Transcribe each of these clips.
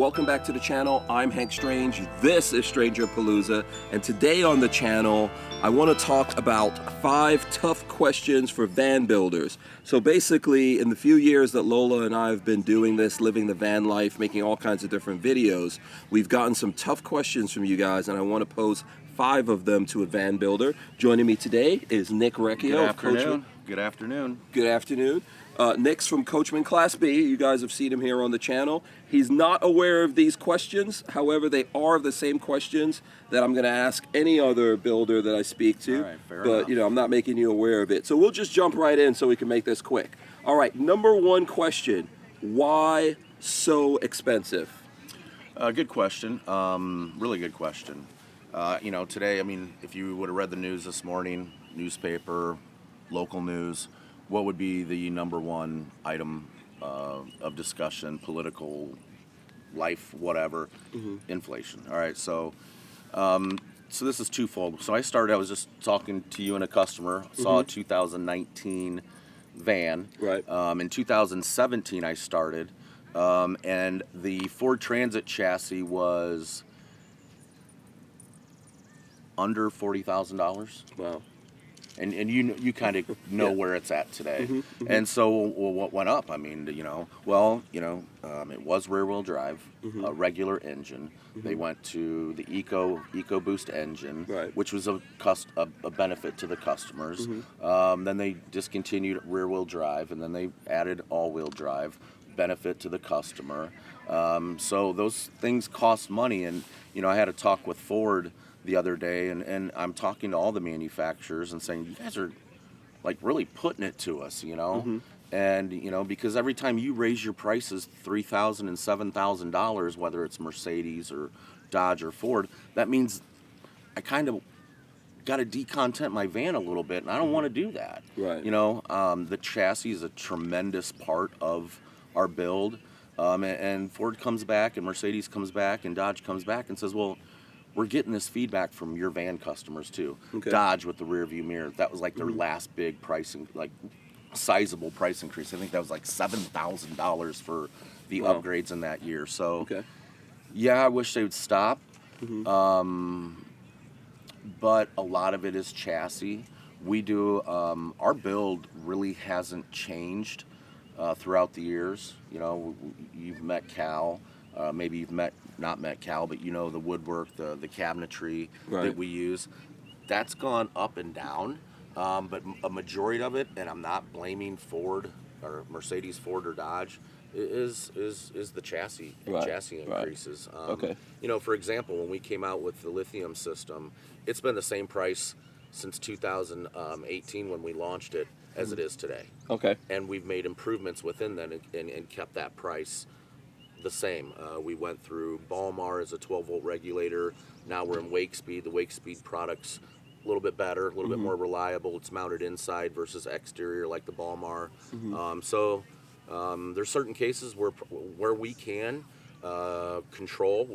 welcome back to the channel. I'm Hank Strange. This is StrangerPalooza, and today on the channel, I want to talk about 5 tough questions for van builders. So basically, in the few years that Lola and I have been doing this, living the van life, making all kinds of different videos, we've gotten some tough questions from you guys, and I want to pose 5 of them to a van builder. Joining me today is Nick Recchio. Good afternoon. Good afternoon. Good afternoon. Nick's from Coachmen Class B. You guys have seen him here on the channel. He's not aware of these questions. However, they are the same questions that I'm going to ask any other builder that I speak to. All right, fair but enough. You know, I'm not making you aware of it. So we'll just jump right in so we can make this quick. All right, number 1 question: why so expensive? Good question. Really good question. You know, today, I mean, if you would have read the news this morning, newspaper, local news, what would be the number 1 item of discussion, political, life, whatever? Inflation. All right, so this is twofold. So I was just talking to you and a customer, saw a 2019 van. Right. In 2017 I started, and the Ford Transit chassis was under $40,000. Wow. And you kind of know where it's at today. And so what went up? I mean, it was rear-wheel drive, a regular engine. They went to the EcoBoost engine, Right. which was a benefit to the customers. Then they discontinued rear-wheel drive, and then they added all-wheel drive, benefit to the customer. So those things cost money, and I had a talk with Ford the other day, and I'm talking to all the manufacturers and saying, you guys are like really putting it to us, and because every time you raise your prices $3,000 and $7,000, whether it's Mercedes or Dodge or Ford, that means I kind of got to decontent my van a little bit, and I don't want to do that. Right. The chassis is a tremendous part of our build, and Ford comes back, and Mercedes comes back, and Dodge comes back and says, well, we're getting this feedback from your van customers too. Okay. Dodge with the rear view mirror, that was like their last big pricing, like sizable price increase. I think that was like $7,000 for the Wow. upgrades in that year. So Okay. yeah, I wish they would stop. But a lot of it is chassis. We do, our build really hasn't changed throughout the years. You've met Cal. Maybe you've not met Cal, but the woodwork, the cabinetry Right. that we use, that's gone up and down. But a majority of it, and I'm not blaming Ford or Mercedes, Ford or Dodge, is the chassis and Right. chassis increases. Okay. For example, when we came out with the lithium system, it's been the same price since 2018 when we launched it as it is today. Okay. And we've made improvements within that and kept that price the same. We went through Balmar as a 12-volt regulator. Now we're in Wakespeed. The Wakespeed product's a little bit better, a little bit more reliable. It's mounted inside versus exterior like the Balmar. So there's certain cases where we can control.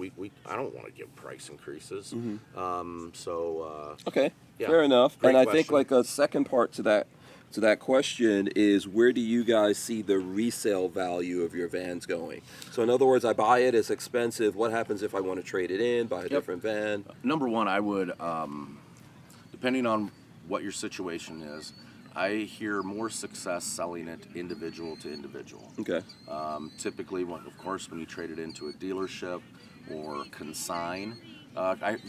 I don't want to give price increases. Okay. Yeah. Fair enough. Great and I question. think like a second part to that question is, where do you guys see the resale value of your vans going? So in other words, I buy it, it's expensive. What happens if I want to trade it in, buy a different van? Number one, I would, depending on what your situation is, I hear more success selling it individual to individual. Okay. Typically, of course, when you trade it into a dealership or consign,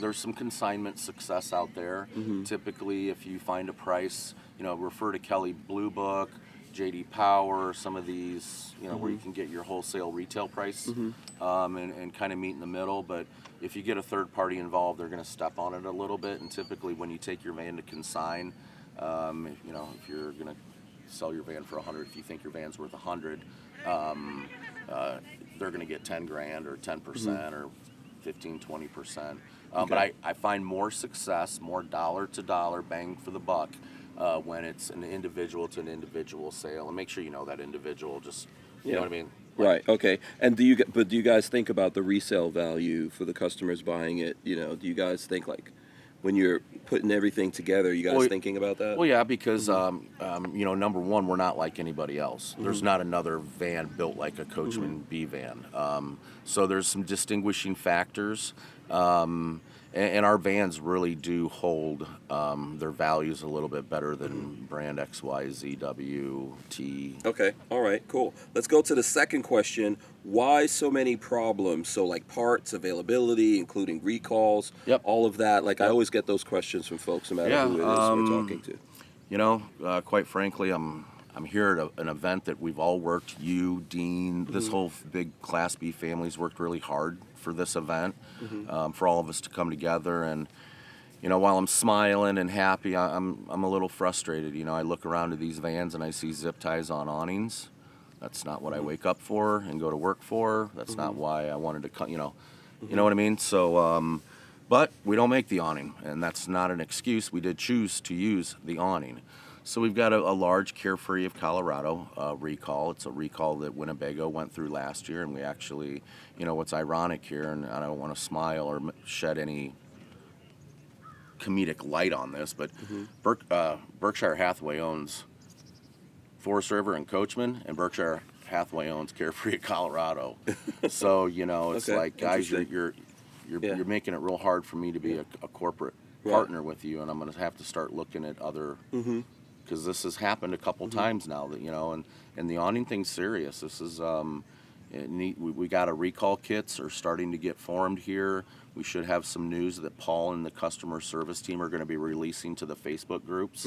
there's some consignment success out there. Typically, if you find a price, refer to Kelly Blue Book, JD Power, some of these, where you can get your wholesale retail price and kind of meet in the middle. But if you get a third party involved, they're going to step on it a little bit. And typically, when you take your van to consign, if you're going to sell your van for $100, if you think your van's worth $100, they're going to get 10 grand or 10% or 15-20%. But I find more success, more dollar to dollar bang for the buck when it's an individual to an individual sale. And make sure you know that individual, just you know what I mean. Right. Okay. And do you guys think about the resale value for the customers buying it? Do you guys think like when you're putting everything together? You guys thinking about that? Well, yeah, because you know, number one, we're not like anybody else. There's not another van built like a Coachman B van. So there's some distinguishing factors, and our vans really do hold their values a little bit better than brand X, Y, Z, W, T. Okay, all right, cool. Let's go to the second question. Why so many problems? So like parts availability, including recalls, all of that. Like I always get those questions from folks, no matter who it is we're talking to. You know, quite frankly, I'm here at an event that we've all worked. You, Dean, this whole big Class B family's worked really hard for this event, for all of us to come together. And you know, while I'm smiling and happy, I'm a little frustrated. You know, I look around to these vans and I see zip ties on awnings. That's not what I wake up for and go to work for. That's not why I wanted to come. You know what I mean. So, but we don't make the awning, and that's not an excuse. We did choose to use the awning. So we've got a large Carefree of Colorado recall. It's a recall that Winnebago went through last year, and we actually, you know, what's ironic here, and I don't want to smile or shed any comedic light on this, but Berkshire Hathaway owns Forest River and Coachmen, and Berkshire Hathaway owns Carefree of Colorado. So you know, it's like, guys, you're making it real hard for me to be a corporate partner with you, and I'm going to have to start looking at other. Because this has happened a couple times now, that you know, and the awning thing's serious. This is we got a recall kits are starting to get formed here. We should have some news that Paul and the customer service team are going to be releasing to the Facebook groups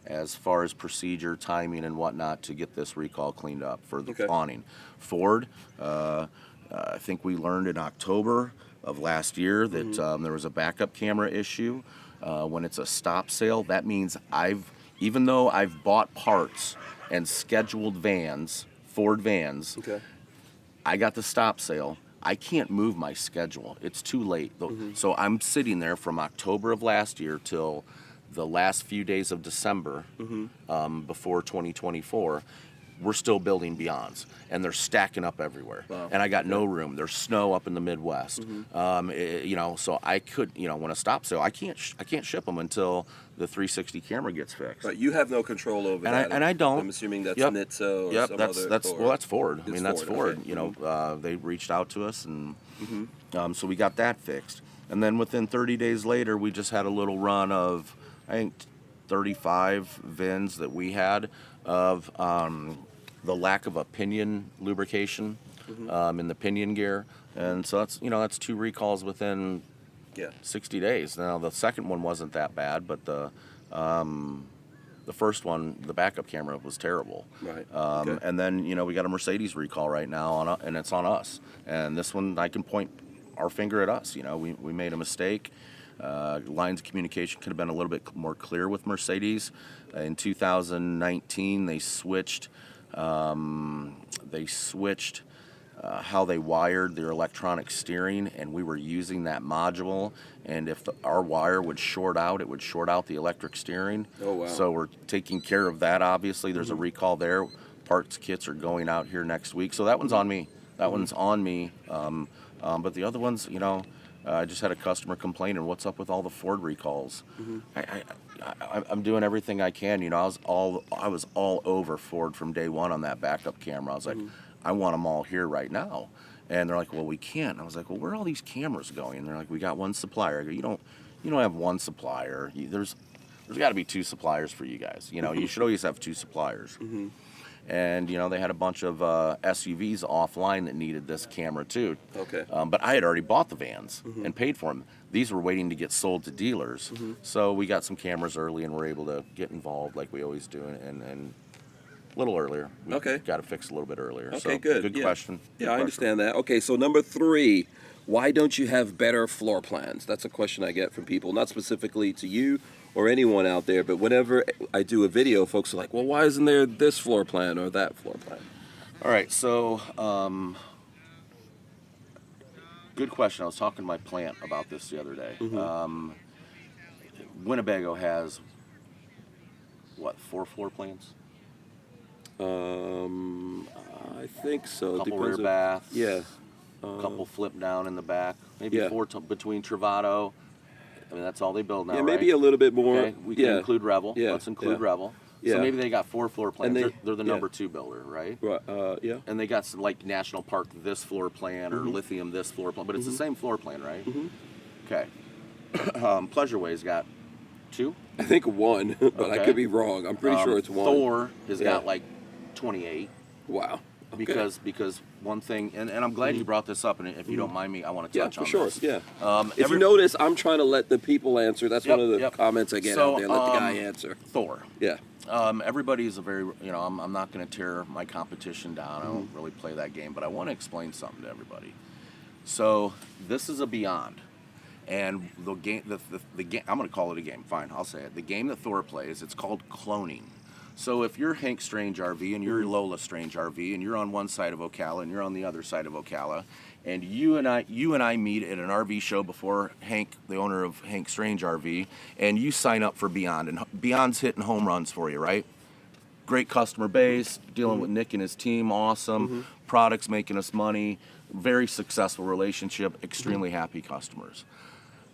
as far as procedure, timing, and whatnot to get this recall cleaned up for the awning. Ford, I think we learned in October of last year that there was a backup camera issue. When it's a stop sale, that means even though I've bought parts and scheduled vans, Ford vans, I got the stop sale. I can't move my schedule. It's too late. So I'm sitting there from October of last year till the last few days of December before 2024. We're still building Beyonds, and they're stacking up everywhere. Wow. And I got no room. There's snow up in the Midwest. You know, so I could, you know, when a stop sale, I can't ship them until the 360 camera gets fixed. But you have no control over that. And I don't. I'm assuming that's NHTSA or some other. That's Ford. I mean, that's Ford. Okay. You know, they reached out to us, and so we got that fixed. And then within 30 days later, we just had a little run of, I think, 35 VINs that we had of the lack of a pinion lubrication in the pinion gear, and so that's 2 recalls within 60 days. Now the second one wasn't that bad, but the first one, the backup camera, was terrible. Right. And then we got a Mercedes recall right now and it's on us. And this one, I can point our finger at us. We made a mistake. Lines of communication could have been a little bit more clear with Mercedes. In 2019, they switched how they wired their electronic steering, and we were using that module, and if our wire would short out, it would short out the electric steering. Oh, wow. So we're taking care of that, obviously. There's a recall there. Parts kits are going out here next week, so that one's on me. But the other ones, I just had a customer complaining, what's up with all the Ford recalls? I'm doing everything I can. I was all over Ford from day one on that backup camera. I was like, I want them all here right now. And they're like, well, we can't. I was like, well, where are all these cameras going? And they're like, we got one supplier. I go, you don't have one supplier. There's got to be 2 suppliers for you guys. You should always have 2 suppliers. And they had a bunch of SUVs offline that needed this camera too. Okay. But I had already bought the vans and paid for them. These were waiting to get sold to dealers. So we got some cameras early and were able to get involved like we always do, and a little earlier. We got it fixed a little bit earlier. Okay, so, good. Good question. Good question. I understand that. Okay, so number 3, why don't you have better floor plans? That's a question I get from people, not specifically to you or anyone out there, but whenever I do a video, folks are like, well, why isn't there this floor plan or that floor plan? All right, so good question. I was talking to my plant about this the other day. Winnebago has, 4 floor plans? I think so. A couple rear baths. Yeah. A couple flip down in the back. Maybe 4 between Travato. I mean, that's all they build now, Yeah, maybe right? a little bit more. Okay, we can include Revel. Yeah, Let's include yeah. Revel. Yeah. So maybe they got 4 floor plans. And They're the yeah. number 2 builder, right? Right. Yeah. And they got some like National Park this floor plan or Lithium this floor plan, but it's the same floor plan, right? Okay. Pleasureway's got 2. I think 1, but I Okay. could be wrong. I'm pretty sure it's 1. Thor has got like 28. Wow. Okay. Because one thing, and I'm glad you brought this up, and if you don't mind me, I want to touch on for sure. this. Yeah. If you notice, I'm trying to let the people answer. That's one of the comments I get out there. Let the guy answer. Thor. Yeah. Everybody's a very, I'm not going to tear my competition down. I don't really play that game, but I want to explain something to everybody. So this is a Beyond, and the game, the game, I'm going to call it a game. Fine, I'll say it. The game that Thor plays, it's called cloning. So if you're Hank Strange RV and you're Lola Strange RV and you're on one side of Ocala and you're on the other side of Ocala, and you and I meet at an RV show before Hank, the owner of Hank Strange RV, and you sign up for Beyond, and Beyond's hitting home runs for you, right? Great customer base, dealing with Nick and his team, awesome. Products making us money, very successful relationship, extremely happy customers.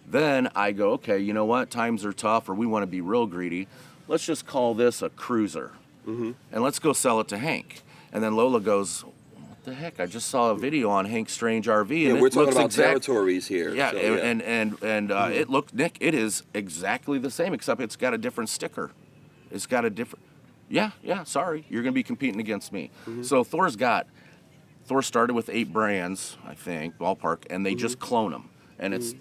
Then I go, okay, you know what? Times are tough, or we want to be real greedy. Let's just call this a cruiser, and let's go sell it to Hank. And then Lola goes, what the heck? I just saw a video on Hank Strange RV, and we're it talking looks about territories here. Yeah, so, and it looked, Nick, it is exactly the same, except it's got a different sticker. It's got a different, sorry, you're going to be competing against me. So Thor started with 8 brands, I think, ballpark, and they just clone them. And it's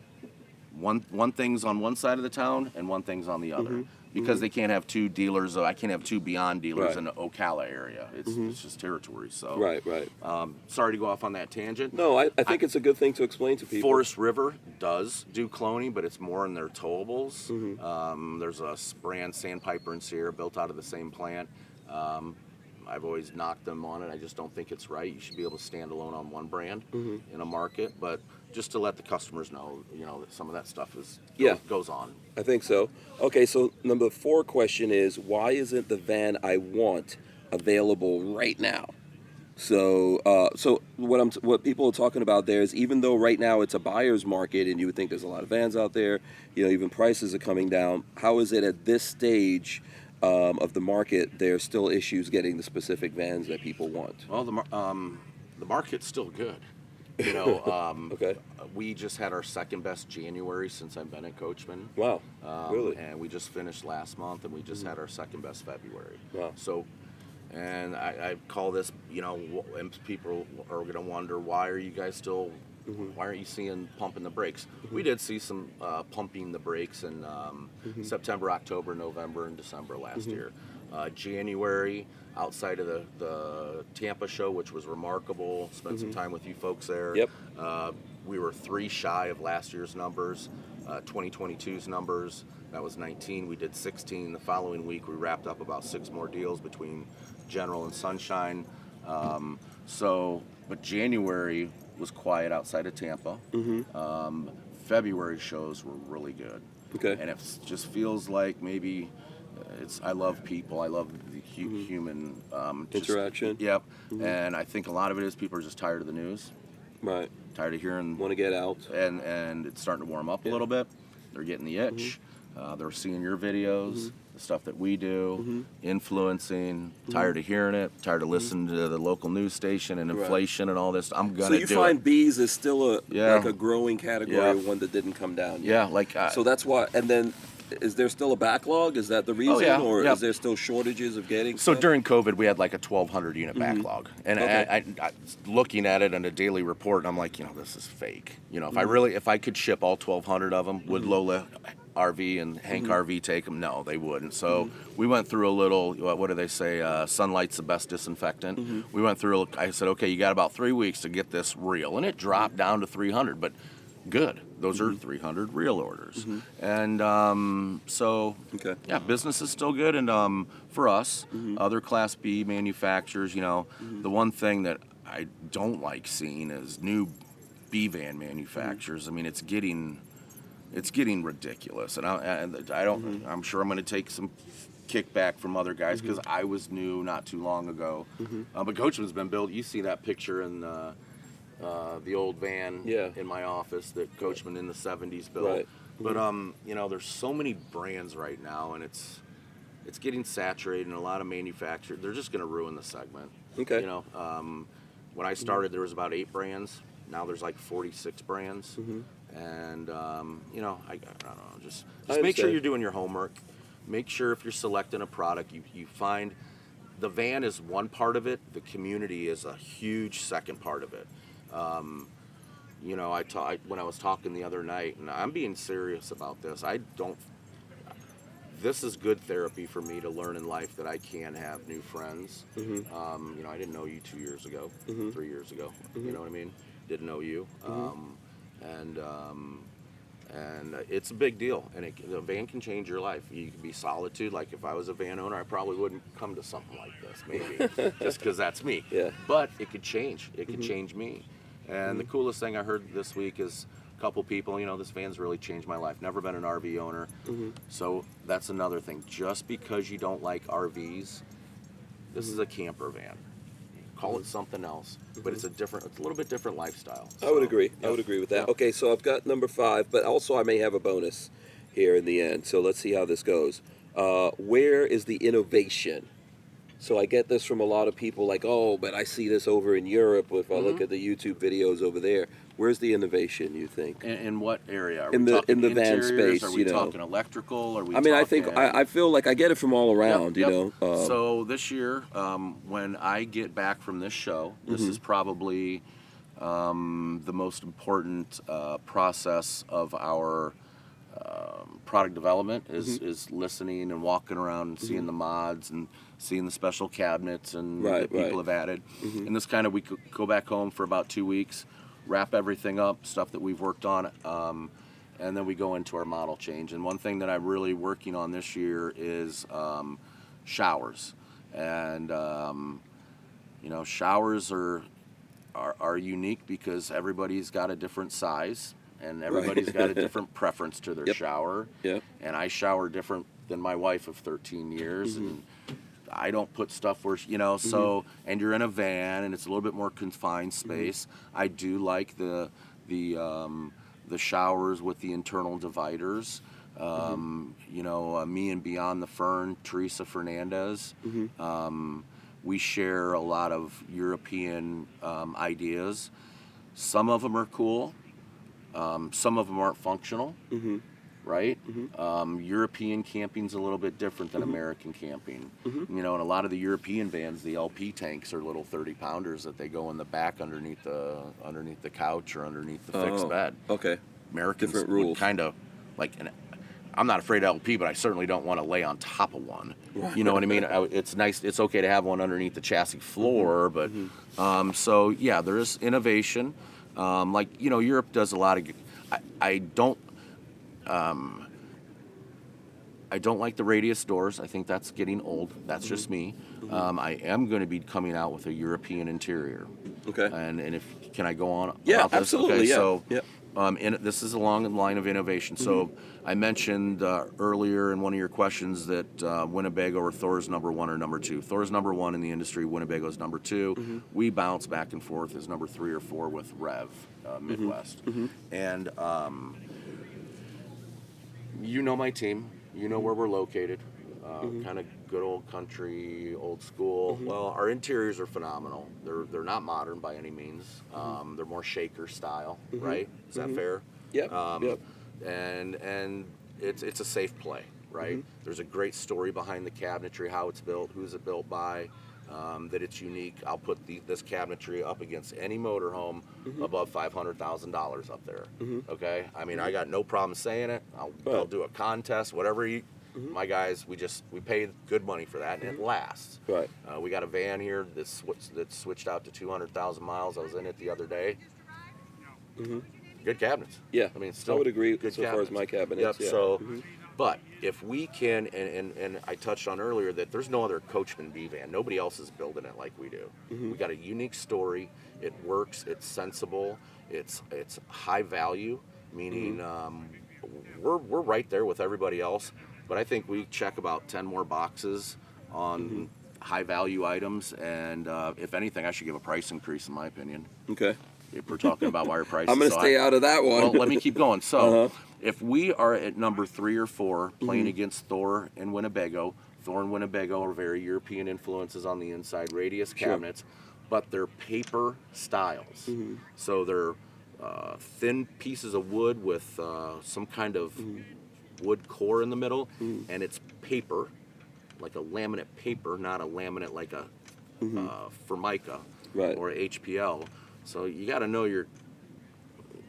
one thing's on one side of the town and one thing's on the other. Because they can't have 2 dealers. I can't have 2 Beyond dealers in the Ocala area. It's just territory. So Right. sorry to go off on that tangent. No, I think it's a good thing to explain to people. Forest River does do cloning, but it's more in their towables. There's a brand, Sandpiper and Sierra, built out of the same plant. I've always knocked them on it. I just don't think it's right. You should be able to stand alone on one brand in a market. But just to let the customers know, that some of that stuff goes on. I think so. Okay, so number 4 question is, why isn't the van I want available right now? So, what people are talking about there is, even though right now it's a buyer's market and you would think there's a lot of vans out there, even prices are coming down. How is it at this stage of the market there's still issues getting the specific vans that people want? Well, the market's still good. Okay. We just had our second best January since I've been at Coachmen. Wow. Really? And we just finished last month, and we just had our second best February. Wow. So, and I call this, and people are going to wonder, why are you guys still, why aren't you seeing pumping the brakes? We did see some pumping the brakes in September, October, November, and December last year. January, outside of the Tampa show, which was remarkable, spent some time with you folks there. Yep. We were 3 shy of last year's numbers, 2022's numbers. That was 19. We did 16. The following week, we wrapped up about 6 more deals between General and Sunshine. But January was quiet outside of Tampa. February shows were really good. Okay. And it just feels like maybe I love people. I love the human interaction. Yep. And I think a lot of it is people are just tired of the news. Right. Tired of hearing. Want to get out. And it's starting to warm up a little bit. They're getting the itch. They're seeing your videos, the stuff that we do, influencing. Tired of hearing it. Tired of listening to the local news station and inflation and all this. I'm gonna. So you find bees is still like a growing category, one that didn't come down yet. Yeah, so that's why. And then, is there still a backlog? Is that the reason, or is there still shortages of getting? So stuff? during COVID, we had like a 1,200 unit backlog, and I looking at it in a daily report, and I'm like, this is fake. If I could ship all 1,200 of them, would Lola RV and Hank RV take them? No, they wouldn't. So we went through a little, what do they say, sunlight's the best disinfectant. We went through, I said, okay, you got about 3 weeks to get this real. And it dropped down to 300, but good. Those are 300 real orders. And business is still good. And for us, other Class B manufacturers, the one thing that I don't like seeing is new B van manufacturers. I mean, it's getting ridiculous, and I don't. I'm sure I'm going to take some kickback from other guys because I was new not too long ago. But Coachman's been built. You see that picture in the old van in my office that Coachman in the '70s built. Right. But you know, there's so many brands right now, and it's getting saturated, and a lot of manufacturers, they're just going to ruin the segment. Okay. You know, when I started, there was about 8 brands. Now there's like 46 brands. And you know, I don't know, just make sure you're doing your homework. Make sure if you're selecting a product, you find the van is one part of it. The community is a huge second part of it. You know, when I was talking the other night, and I'm being serious about this. This is good therapy for me to learn in life that I can have new friends. You know, I didn't know you 2 years ago, 3 years ago. You know what I mean? Didn't know you. And it's a big deal, and the van can change your life. You can be solitude. Like if I was a van owner, I probably wouldn't come to something like this, maybe, just because that's me. Yeah. But it could change. It could change me. And the coolest thing I heard this week is a couple people, you know, this van's really changed my life. Never been an RV owner. So that's another thing. Just because you don't like RVs, this is a camper van. Call it something else, but it's a little bit different lifestyle. I would agree. Yep. I would agree with that. Yep. Okay, so I've got number 5, but also I may have a bonus here in the end. So let's see how this goes. Where is the innovation? So I get this from a lot of people like, oh, but I see this over in Europe if I look at the YouTube videos over there. Where's the innovation, you think? In what area? Are In we the talking van interiors? space, Are we you know. talking electrical? Are we I mean, I talking... think, I feel like I get it from all around, Yep, you yep. know. So this year, when I get back from this show, this is probably the most important process of our product development is listening and walking around and seeing the mods and seeing the special cabinets and that people have added. And this kind of, we go back home for about 2 weeks, wrap everything up, stuff that we've worked on, and then we go into our model change. And one thing that I'm really working on this year is showers. And you know, showers are unique because everybody's got a different size. And everybody's got a different preference to their shower. And I shower different than my wife of 13 years. And I don't put stuff where, you know, so, and you're in a van and it's a little bit more confined space. I do like the showers with the internal dividers. You know, me and Beyond the Fern, Teresa Fernandez, we share a lot of European ideas. Some of them are cool. Some of them aren't functional, right? European camping's a little bit different than American camping. You know, and a lot of the European vans, the LP tanks are little 30-pounders that they go in the back underneath the couch or underneath the fixed bed. Okay. Americans Different rules. would kind of like, I'm not afraid of LP, but I certainly don't want to lay on top of one. You know what I mean? It's nice. It's okay to have one underneath the chassis floor, but so yeah, there is innovation. Like, you know, Europe does a lot of. I don't like the radius doors. I think that's getting old. That's just me. I am going to be coming out with a European interior. Okay. And if can I go on? Yeah, about this? absolutely. Okay, yeah. So. Yep. This is along the line of innovation. So I mentioned earlier in one of your questions that Winnebago or Thor's number 1 or number 2. Thor's number 1 in the industry, Winnebago's number 2. We bounce back and forth as number 3 or 4 with Rev Midwest. And you know my team. You know where we're located. Kind of good old country, old school. Well, our interiors are phenomenal. They're not modern by any means. They're more shaker style, right? Is that fair? Yep. Yep. And it's a safe play, right? There's a great story behind the cabinetry, how it's built, who's it built by, that it's unique. I'll put this cabinetry up against any motorhome above $500,000 up there. Okay, I mean, I got no problem saying it. I'll do a contest, whatever you. My guys, we pay good money for that, and it lasts. Right. We got a van here that's switched out to 200,000 miles. I was in it the other day. Good cabinets. Yeah, I mean, still I would agree good so cabinets. far as my cabinets. Yep. Yeah. So, but if we can, and I touched on earlier that there's no other Coachmen B van. Nobody else is building it like we do. We got a unique story. It works. It's sensible. It's high value, meaning we're right there with everybody else. But I think we check about 10 more boxes on high value items, and if anything, I should give a price increase in my opinion. Okay. if we're talking about wire prices. I'm going to stay out of that one. Well, let me keep going. So, Uh-huh. if we are at number 3 or 4 playing against Thor and Winnebago, Thor and Winnebago are very European influences on the inside, radius cabinets, but they're paper styles. So they're thin pieces of wood with some kind of wood core in the middle, and it's paper, like a laminate paper, not a laminate like a Formica or a HPL. So you got to know your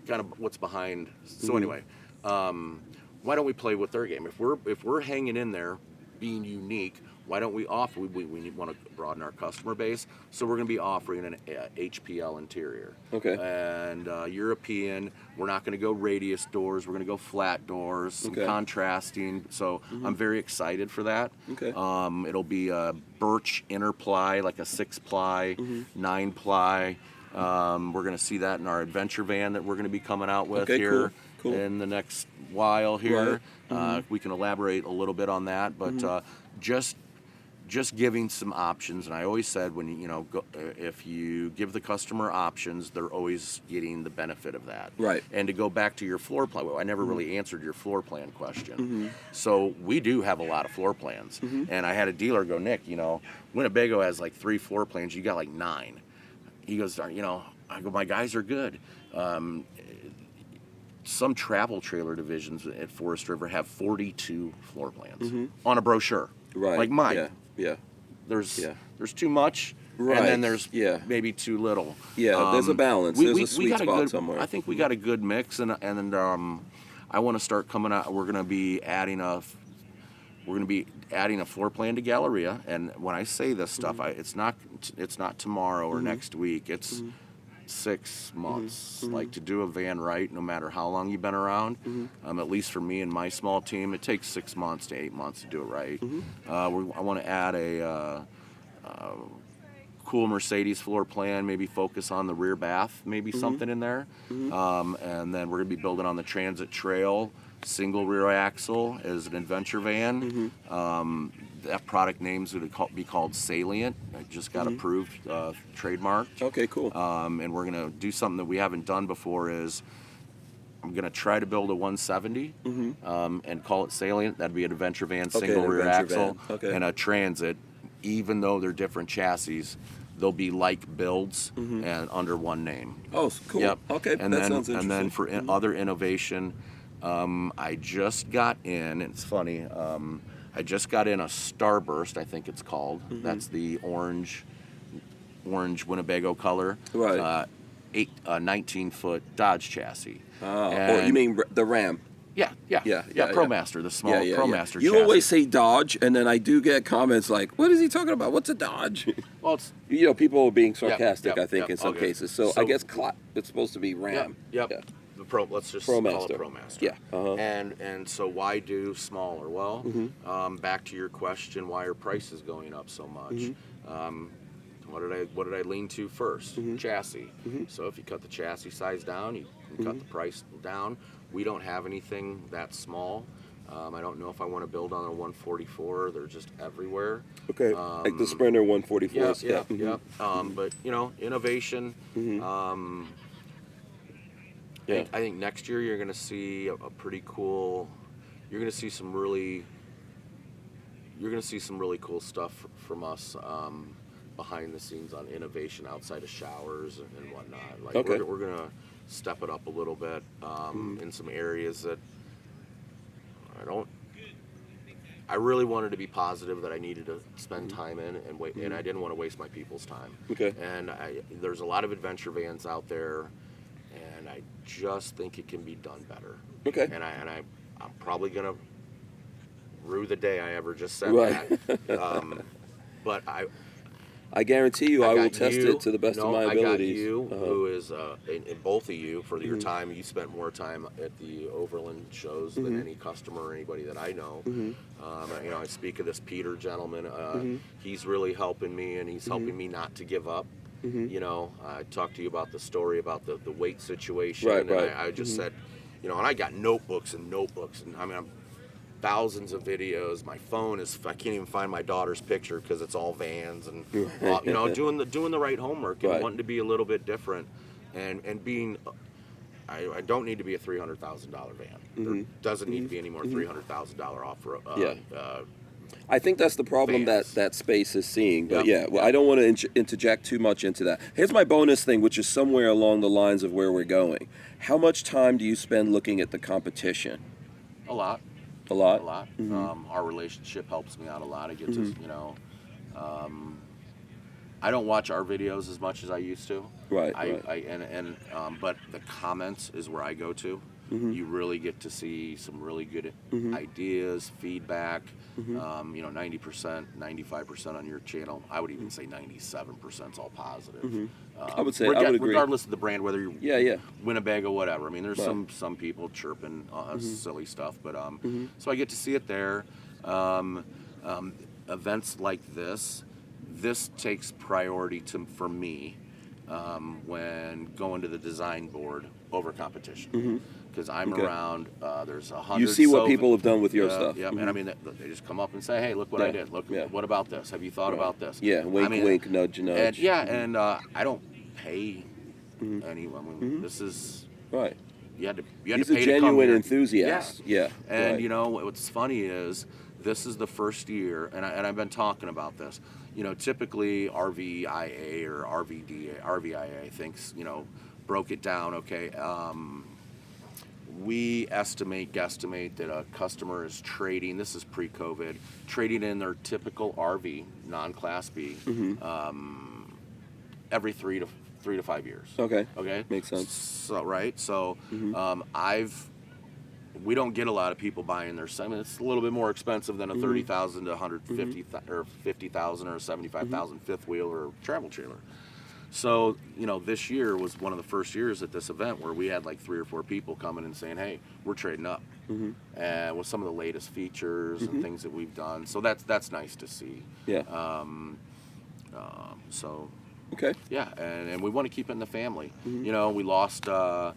kind of what's behind. So anyway, why don't we play with their game? If we're hanging in there, being unique, why don't we offer? We want to broaden our customer base, so we're going to be offering an HPL interior. Okay. And European. We're not going to go radius doors. We're going to go flat doors, some contrasting. So I'm very excited for that. Okay. It'll be a birch inner ply, like a 6-ply, 9-ply. We're going to see that in our adventure van that we're going to be coming out with here in the next while here. We can elaborate a little bit on that, but just giving some options. And I always said, when if you give the customer options, they're always getting the benefit of that. Right. And to go back to your floor plan, well, I never really answered your floor plan question. So we do have a lot of floor plans. And I had a dealer go, Nick, Winnebago has like 3 floor plans. You got like 9. He goes, I go, my guys are good. Some travel trailer divisions at Forest River have 42 floor plans on a brochure. Right. Like mine. Yeah. There's too much, and then there's maybe too little. Yeah, there's a balance. There's a sweet spot somewhere. I think we got a good mix, and I want to start coming out. We're going to be adding a floor plan to Galleria, and when I say this stuff, it's not tomorrow or next week. It's 6 months. Like, to do a van right, no matter how long you've been around, at least for me and my small team, it takes 6 months to 8 months to do it right. I want to add a cool Mercedes floor plan, maybe focus on the rear bath, maybe something in there. And then we're going to be building on the Transit Trail, single rear axle as an adventure van. That product name's going to be called Salient. I just got approved, trademarked. Okay, cool. And we're going to do something that we haven't done before. Is I'm going to try to build a 170 and call it Salient. That'd be an adventure van, single rear axle, and a Transit. Even though they're different chassis, they'll be like builds and under one name. Oh, cool. Yep. Okay, and that then, sounds interesting. And then for other innovation, I just got in. It's funny. I just got in a Starburst, I think it's called. That's the orange Winnebago color. Right. 19-foot Dodge chassis. Or you mean the Ram? Yeah, ProMaster, the small ProMaster chassis. You always say Dodge, and then I do get comments like, "What is he talking about? What's a Dodge?" Well, it's people are being sarcastic, I think, in some okay. cases. So I guess it's supposed to be Ram. Yep. Yeah. Let's just call it ProMaster. ProMaster. Yeah. And so why do smaller? Well, back to your question, why are prices going up so much? What did I lean to first? Chassis. So if you cut the chassis size down, you can cut the price down. We don't have anything that small. I don't know if I want to build on a 144. They're just everywhere. Okay, like the Sprinter 144. Yeah. But innovation. I think next year you're going to see a pretty cool. You're going to see some really cool stuff from us behind the scenes on innovation outside of showers and whatnot. Like we're going to step it up a little bit in some areas that I really wanted to be positive that I needed to spend time in and wait, and I didn't want to waste my people's time. Okay. And there's a lot of adventure vans out there, and I just think it can be done better. Okay. And I'm probably gonna rue the day I ever just said that. But I guarantee you, I will test it to the best of my abilities. I got you, who is, and both of you, for your time, you spent more time at the Overland shows than any customer or anybody that I know. I speak of this Peter gentleman. He's really helping me, and he's helping me not to give up. I talked to you about the story about the weight situation. Right. And I just said, and I got notebooks, and I'm thousands of videos. My phone I can't even find my daughter's picture because it's all vans and doing the right homework and wanting to be a little bit different. and being, I don't need to be a $300,000 van. There doesn't need to be any more $300,000 off-road. I think that's the problem Vans. that space is seeing. But Yep. I don't want to interject too much into that. Here's my bonus thing, which is somewhere along the lines of where we're going. How much time do you spend looking at the competition? A lot. A lot? A lot. Our relationship helps me out a lot. I get to, you know, I don't watch our videos as much as I used to. Right. But the comments is where I go to. You really get to see some really good ideas, feedback. You know, 90%, 95% on your channel. I would even say 97% is all positive. I would say, I would agree. Regardless of the brand, whether you're Winnebago, whatever. I mean, there's some people chirping silly stuff, but so I get to see it there. Events like this takes priority for me when going to the design board over competition. Because I'm around, there's 100. You see what people have done with your stuff. Yeah, and I mean, they just come up and say, hey, look what I did. Look, what about this? Have you thought about this? Yeah, wink, wink, nudge, nudge. And I don't pay anyone. I mean, this is right. You had to He's pay a to come genuine here. enthusiast. Yeah. And you know what's funny is this is the first year, and I've been talking about this. You know, typically RVIA or RVIA, I think, you know, broke it down. Okay. We guesstimate that a customer is trading, this is pre-COVID, trading in their typical RV, non-Class B, every 3 to 5 years. Okay. Makes sense. So, right? So we don't get a lot of people buying their, I mean, it's a little bit more expensive than a $30,000 to $150,000 or $50,000 or a $75,000 fifth wheel or travel trailer. So, you know, this year was one of the first years at this event where we had like 3 or 4 people coming and saying, hey, we're trading up. And with some of the latest features and things that we've done. So that's nice to see. Yeah. So, okay. Yeah, and we want to keep it in the family. You know, we lost, I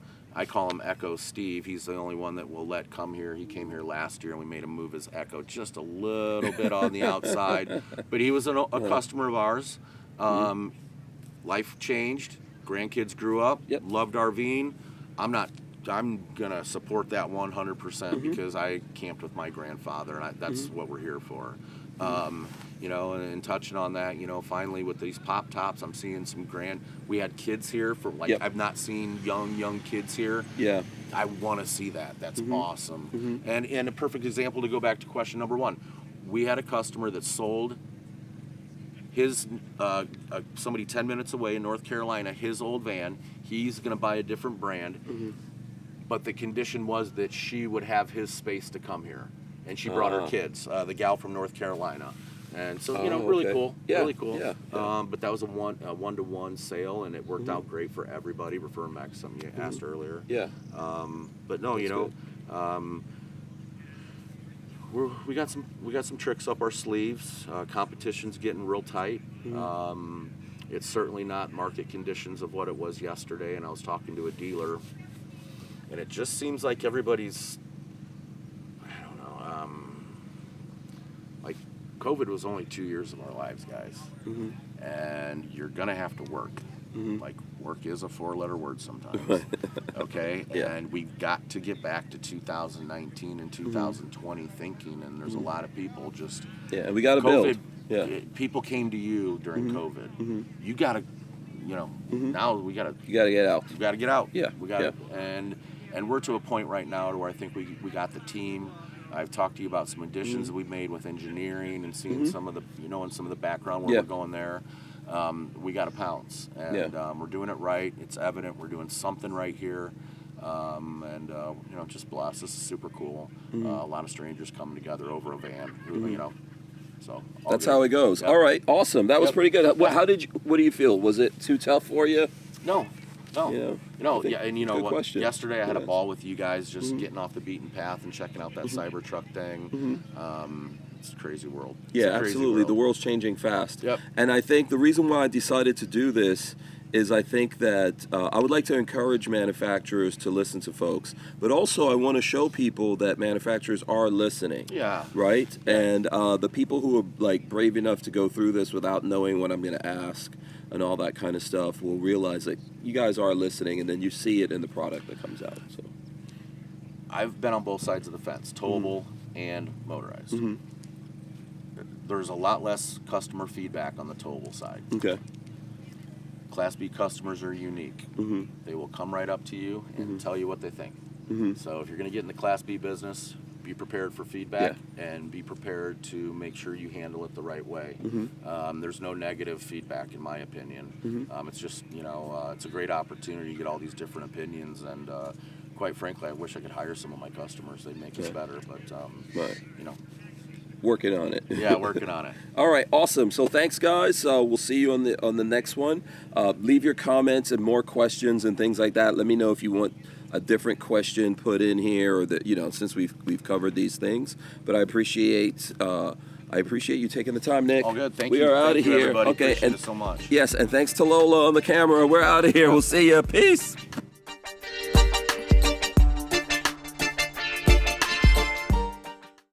call him Echo Steve. He's the only one that we'll let come here. He came here last year and we made him move his Echo just a little bit on the outside. But he was a customer of ours. Life changed, grandkids grew up, loved RVing. I'm gonna support that 100% because I camped with my grandfather, and that's what we're here for. You know, and touching on that, you know, finally with these pop tops, I'm seeing some we had kids here for I've not seen young kids here. Yeah. I want to see that. That's awesome. And a perfect example to go back to question number 1. We had a customer that sold his somebody 10 minutes away in North Carolina, his old van. He's going to buy a different brand, but the condition was that she would have his space to come here, and she brought her kids, the gal from North Carolina, and so you know, really cool, really cool. Yeah. But that was a one-to-one sale, and it worked out great for everybody. Referring back to something you asked earlier. Yeah. But no, that's we got some tricks up our sleeves. Competition's getting real tight. It's certainly not market conditions of what it was yesterday. And I was talking to a dealer, and it just seems like everybody's, I don't know, like COVID was only 2 years of our lives, guys, and you're gonna have to work. Like, work is a 4-letter word sometimes. Okay? And we've got to get back to 2019 and 2020 thinking, and there's a lot of people just... Yeah, and we got to build. Yeah. People came to you during COVID. You got to, you know, now we got to... You got to get out. You got to get out. Yeah. We got to... And we're to a point right now where I think we got the team. I've talked to you about some additions that we've made with engineering and seeing some of the, you know, and some of the background where we're going there. We got to pounce, and we're doing it right. It's evident we're doing something right here, and you know, just blessed. This is super cool. A lot of strangers coming together over a van, you know. So that's how it goes. All right, awesome. That was pretty good. What do you feel? Was it too tough for you? No. Yeah. No, and you know what? Yesterday I had a ball with you guys, just getting off the beaten path and checking out that Cybertruck thing. It's a crazy world. Yeah, absolutely. The world's changing fast. Yep. And I think the reason why I decided to do this is I think that I would like to encourage manufacturers to listen to folks, but also I want to show people that manufacturers are listening. Yeah. Right? And the people who are like brave enough to go through this without knowing what I'm going to ask and all that kind of stuff will realize that you guys are listening, and then you see it in the product that comes out. So I've been on both sides of the fence, towable and motorized. There's a lot less customer feedback on the towable side. Okay. Class B customers are unique. They will come right up to you and tell you what they think. So if you're going to get in the Class B business, be prepared for feedback and be prepared to make sure you handle it the right way. There's no negative feedback, in my opinion. It's just, it's a great opportunity to get all these different opinions, and quite frankly, I wish I could hire some of my customers. They'd make us better, but, working on it. Yeah, working on it. All right, awesome. So thanks, guys. We'll see you on the next one. Leave your comments and more questions and things like that. Let me know if you want a different question put in here, or that since we've covered these things. But I appreciate you taking the time, Nick. All good. Thank you. We are out of here. Everybody. Okay, Appreciate and it so much. yes, and thanks to Lola on the camera. We're out of here. We'll see you. Peace.